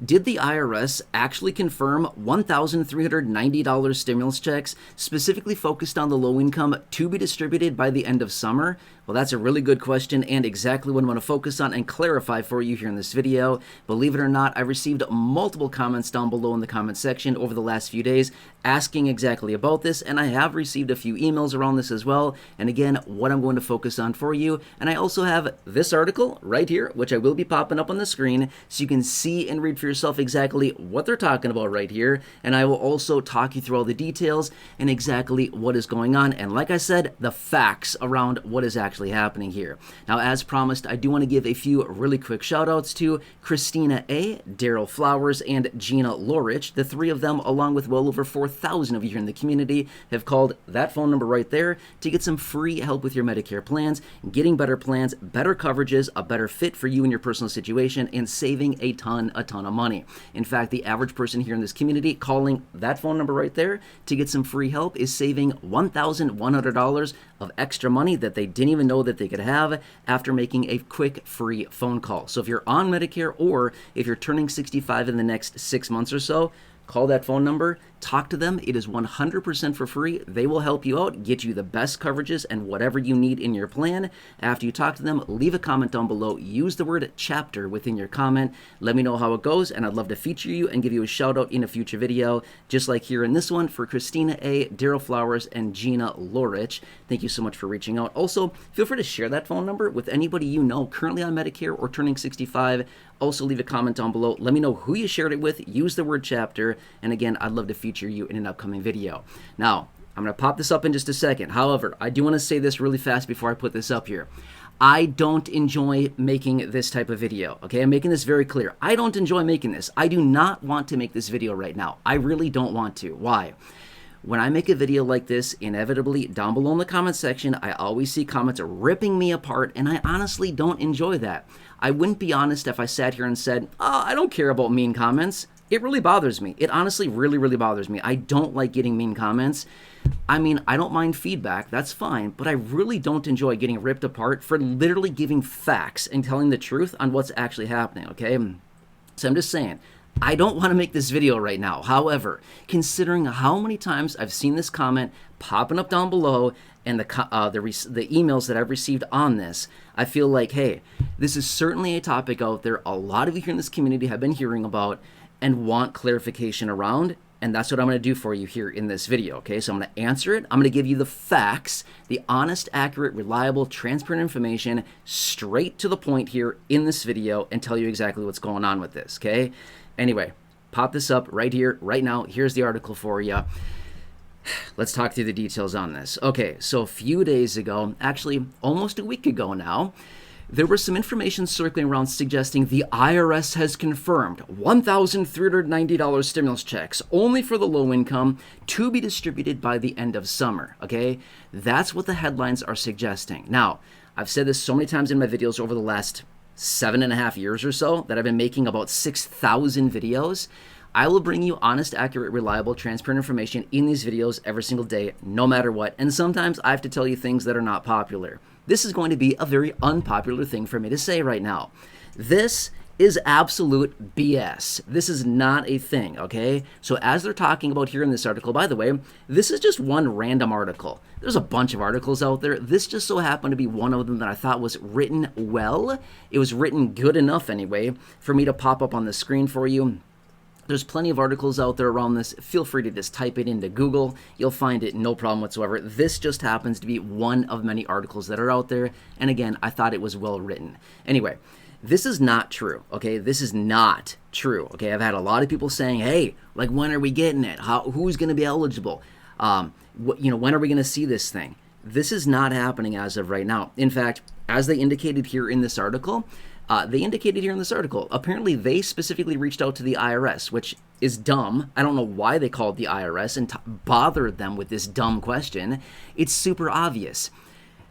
Did the IRS actually confirm $1,390 stimulus checks specifically focused on the low income to be distributed by the end of summer? Well, that's a really good question and exactly what I want to focus on and clarify for you here in this video. Believe it or not, I've received multiple comments down below in the comment section over the last few days asking exactly about this, and I have received a few emails around this as well. And again, what I'm going to focus on for you. And I also have this article right here, which I will be popping up on the screen so you can see and read for yourself exactly what they're talking about right here. And I will also talk you through all the details and exactly what is going on. And like I said, the facts around what is actually happening here. Now, as promised, I do want to give a few really quick shout outs to Christina A., Daryl Flowers, and Gina Lorich. The three of them, along with well over 4,000 of you here in the community, have called that phone number right there to get some free help with your Medicare plans, getting better plans, better coverages, a better fit for you and your personal situation, and saving a ton of money. In fact, the average person here in this community calling that phone number right there to get some free help is saving $1,100 of extra money that they didn't even know that they could have after making a quick free phone call. So if you're on Medicare or if you're turning 65 in the next 6 months or so, call that phone number, talk to them. It is 100% for free. They will help you out, get you the best coverages and whatever you need in your plan. After you talk to them, leave a comment down below. Use the word chapter within your comment. Let me know how it goes, and I'd love to feature you and give you a shout out in a future video, just like here in this one for Christina A., Daryl Flowers, and Gina Lorich. Thank you so much for reaching out. Also, feel free to share that phone number with anybody you know currently on Medicare or turning 65. Also, leave a comment down below. Let me know who you shared it with. Use the word chapter. And again, I'd love to feature you in an upcoming video. Now, I'm going to pop this up in just a second. However, I do want to say this really fast before I put this up here. I don't enjoy making this type of video, okay? I'm making this very clear. I don't enjoy making this. I do not want to make this video right now. I really don't want to. Why? When I make a video like this, inevitably down below in the comment section, I always see comments ripping me apart, and I honestly don't enjoy that. I wouldn't be honest if I sat here and said, oh, I don't care about mean comments. It really bothers me. It honestly really bothers me. I don't like getting mean comments. I mean, I don't mind feedback, that's fine, but I really don't enjoy getting ripped apart for literally giving facts and telling the truth on what's actually happening, okay? So I'm just saying, I don't want to make this video right now. However, considering how many times I've seen this comment popping up down below and the emails that I've received on this, I feel like, hey, this is certainly a topic out there a lot of you here in this community have been hearing about and want clarification around, and that's what I'm going to do for you here in this video, okay? So I'm going to answer it. I'm going to give you the facts, the honest, accurate, reliable, transparent information, straight to the point here in this video, and tell you exactly what's going on with this, okay? Anyway, pop this up right here, right now. Here's the article for you. Let's talk through the details on this. Okay, so a few days ago, actually almost a week ago now, there was some information circling around suggesting the IRS has confirmed $1,390 stimulus checks only for the low income to be distributed by the end of summer, okay? That's what the headlines are suggesting. Now, I've said this so many times in my videos over the last 7.5 years or so that I've been making about 6,000 videos. I will bring you honest, accurate, reliable, transparent information in these videos every single day, no matter what. And sometimes I have to tell you things that are not popular. This is going to be a very unpopular thing for me to say right now. This is absolute BS. This is not a thing, okay? So as they're talking about here in this article, by the way, this is just one random article. There's a bunch of articles out there. This just so happened to be one of them that I thought was written well. It was written good enough anyway for me to pop up on the screen for you. There's plenty of articles out there around this. Feel free to just type it into Google. You'll find it no problem whatsoever. This just happens to be one of many articles that are out there. And again, I thought it was well written. Anyway, this is not true, okay? This is not true, okay? I've had a lot of people saying, hey, like, when are we getting it? Who's going to be eligible? When are we going to see this thing? This is not happening as of right now. In fact, as they indicated here in this article, apparently they specifically reached out to the IRS, which is dumb. I don't know why they called the IRS and bothered them with this dumb question. It's super obvious.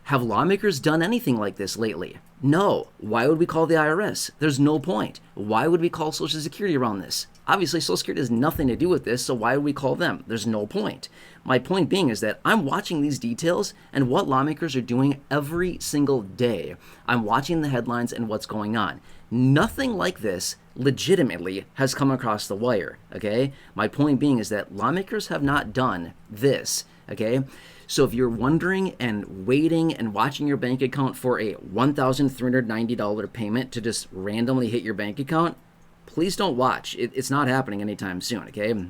Have lawmakers done anything like this lately? No. Why would we call the IRS? There's no point. Why would we call Social Security around this? Obviously, Social Security has nothing to do with this, so why would we call them? There's no point. My point being is that I'm watching these details and what lawmakers are doing every single day. I'm watching the headlines and what's going on. Nothing like this legitimately has come across the wire, okay? My point being is that lawmakers have not done this, okay? So if you're wondering and waiting and watching your bank account for a $1,390 payment to just randomly hit your bank account, please don't watch. It's not happening anytime soon, okay? I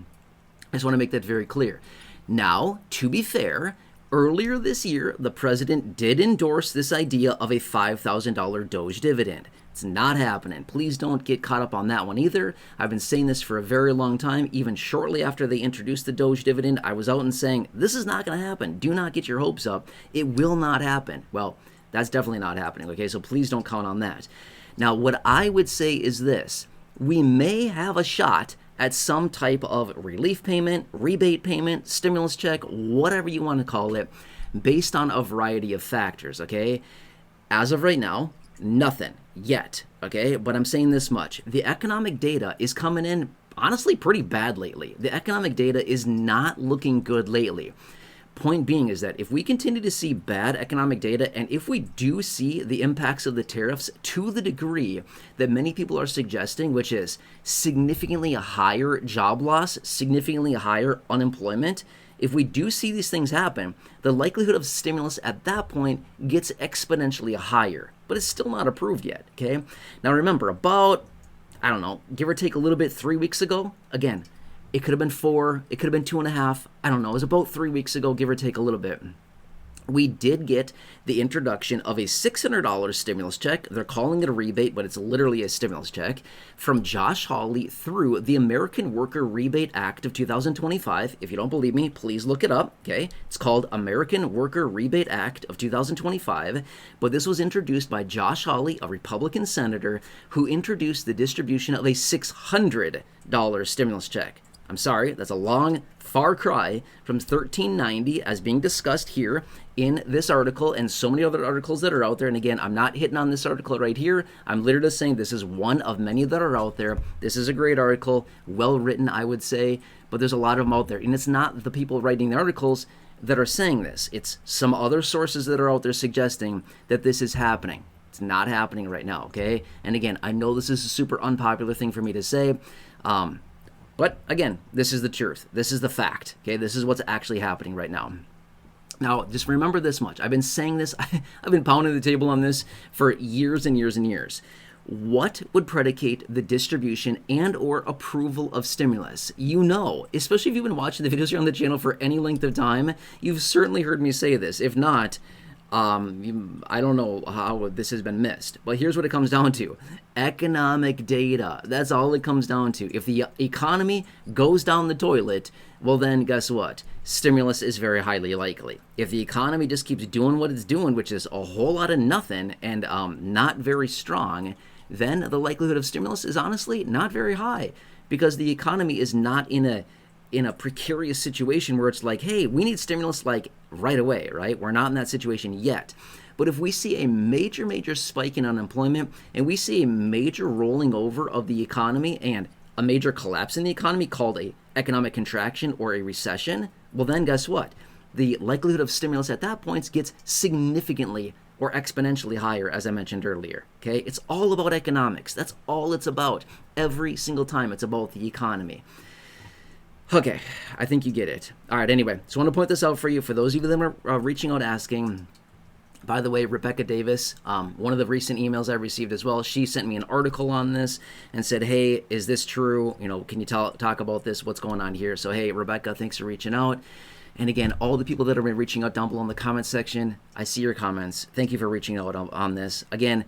just want to make that very clear. Now, to be fair, earlier this year, the president did endorse this idea of a $5,000 Doge dividend. It's not happening. Please don't get caught up on that one either. I've been saying this for a very long time. Even shortly after they introduced the Doge dividend, I was out and saying, this is not going to happen. Do not get your hopes up. It will not happen. Well, that's definitely not happening, okay? So please don't count on that. Now, what I would say is this. We may have a shot at some type of relief payment, rebate payment, stimulus check, whatever you want to call it, based on a variety of factors, okay? As of right now, nothing yet, okay? But I'm saying this much. The economic data is coming in, honestly, pretty bad lately. The economic data is not looking good lately. Point being is that if we continue to see bad economic data, and if we do see the impacts of the tariffs to the degree that many people are suggesting, which is significantly a higher job loss, significantly higher unemployment, if we do see these things happen, the likelihood of stimulus at that point gets exponentially higher, but it's still not approved yet, okay? Now remember, about, I don't know, give or take a little bit, 3 weeks ago, again, it could have been 4, it could have been 2.5, I don't know, it was about 3 weeks ago, give or take a little bit. We did get the introduction of a $600 stimulus check. They're calling it a rebate, but it's literally a stimulus check from Josh Hawley through the American Worker Rebate Act of 2025. If you don't believe me, please look it up, okay? It's called American Worker Rebate Act of 2025, but this was introduced by Josh Hawley, a Republican senator, who introduced the distribution of a $600 stimulus check. I'm sorry, that's a long, far cry from $1,390 as being discussed here in this article and so many other articles that are out there. And again, I'm not hitting on this article right here. I'm literally just saying this is one of many that are out there. This is a great article, well written, I would say, but there's a lot of them out there. And it's not the people writing the articles that are saying this. It's some other sources that are out there suggesting that this is happening. It's not happening right now, okay? And again, I know this is a super unpopular thing for me to say, but again, this is the truth. This is the fact. Okay, this is what's actually happening right now. Now, just remember this much. I've been saying this. I've been pounding the table on this for years and years and years. What would predicate the distribution and or approval of stimulus? You know, especially if you've been watching the videos here on the channel for any length of time, you've certainly heard me say this. If not, I don't know how this has been missed, but here's what it comes down to. Economic data. That's all it comes down to. If the economy goes down the toilet, well then guess what? Stimulus is very highly likely. If the economy just keeps doing what it's doing, which is a whole lot of nothing and not very strong, then the likelihood of stimulus is honestly not very high because the economy is not in a precarious situation where it's like, hey, we need stimulus like right away, right? We're not in that situation yet. But if we see a major spike in unemployment and we see a major rolling over of the economy and a major collapse in the economy called a economic contraction or a recession, well then guess what? The likelihood of stimulus at that point gets significantly or exponentially higher, as I mentioned earlier, okay? It's all about economics. That's all it's about. Every single time it's about the economy. Okay, I think you get it. All right, anyway, so I want to point this out for you. For those of you that are reaching out asking, by the way, Rebecca Davis, one of the recent emails I received as well, she sent me an article on this and said, hey, is this true? You know, can you talk about this? What's going on here? So, hey, Rebecca, thanks for reaching out. And again, all the people that have been reaching out down below in the comment section, I see your comments. Thank you for reaching out on this. Again,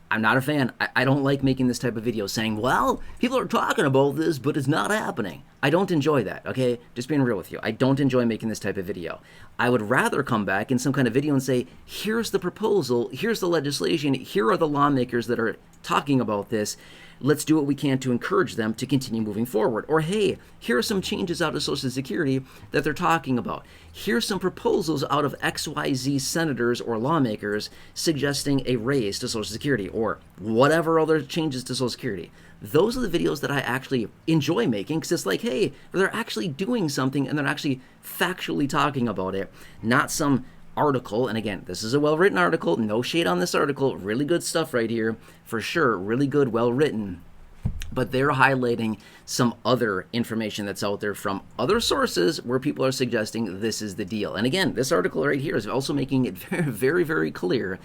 I'm not a fan. I don't like making this type of video saying, well, people are talking about this, but it's not happening. I don't enjoy that, okay? Just being real with you. I don't enjoy making this type of video. I would rather come back in some kind of video and say, here's the proposal, here's the legislation, here are the lawmakers that are talking about this. Let's do what we can to encourage them to continue moving forward. Or, hey, here are some changes out of Social Security that they're talking about. Here's some proposals out of XYZ senators or lawmakers suggesting a raise to Social Security or whatever other changes to Social Security. Those are the videos that I actually enjoy making because it's like, hey, they're actually doing something and they're actually factually talking about it, not some article. And again, this is a well-written article. No shade on this article. Really good stuff right here. For sure. Really good, well-written. but they're highlighting some other information that's out there from other sources where people are suggesting this is the deal. And again, this article right here is also making it very, very, very clear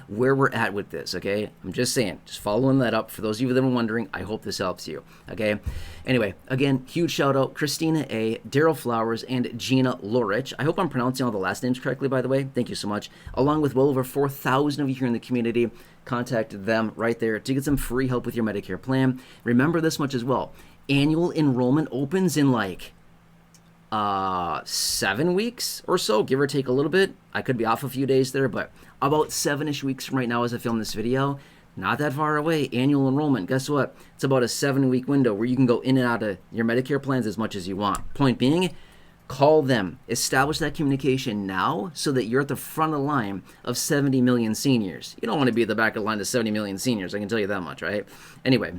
where we're at with this, okay? I'm just saying, just following that up. For those of you that are wondering, I hope this helps you, okay? Anyway, again, huge shout out, Christina A., Daryl Flowers, and Gina Lorich. I hope I'm pronouncing all the last names correctly, by the way. Thank you so much. Along with well over 4,000 of you here in the community. Contact them right there to get some free help with your Medicare plan. Remember this much as well. Annual enrollment opens in like 7 weeks or so, give or take a little bit. I could be off a few days there, but about 7-ish weeks from right now as I film this video. Not that far away. Annual enrollment. Guess what? It's about a 7-week window where you can go in and out of your Medicare plans as much as you want. Point being, call them. Establish that communication now so that you're at the front of the line of 70 million seniors. You don't want to be at the back of the line of 70 million seniors. I can tell you that much, right? Anyway,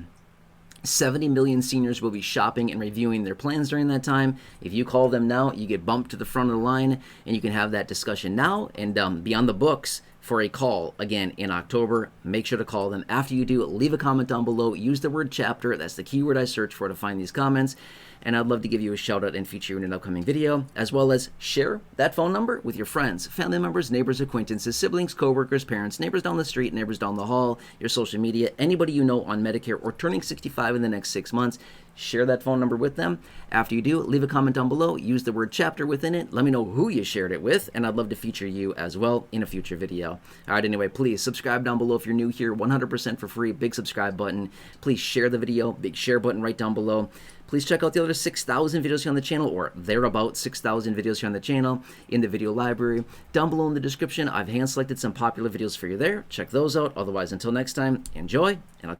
70 million seniors will be shopping and reviewing their plans during that time. If you call them now, you get bumped to the front of the line, and you can have that discussion now and be on the books for a call again in October. Make sure to call them. After you do, leave a comment down below. Use the word chapter. That's the keyword I search for to find these comments. And I'd love to give you a shout out and feature you in an upcoming video, as well as share that phone number with your friends, family members, neighbors, acquaintances, siblings, coworkers, parents, neighbors down the street, neighbors down the hall, your social media, anybody you know on Medicare or turning 65 in the next 6 months. Share that phone number with them. After you do, leave a comment down below. Use the word chapter within it. Let me know who you shared it with, and I'd love to feature you as well in a future video. All right, anyway, please subscribe down below if you're new here. 100% for free. Big subscribe button. Please share the video. Big share button right down below. Please check out the other 6,000 videos here on the channel, or thereabouts 6,000 videos here on the channel in the video library. Down below in the description, I've hand-selected some popular videos for you there. Check those out. Otherwise, until next time, enjoy, and I'll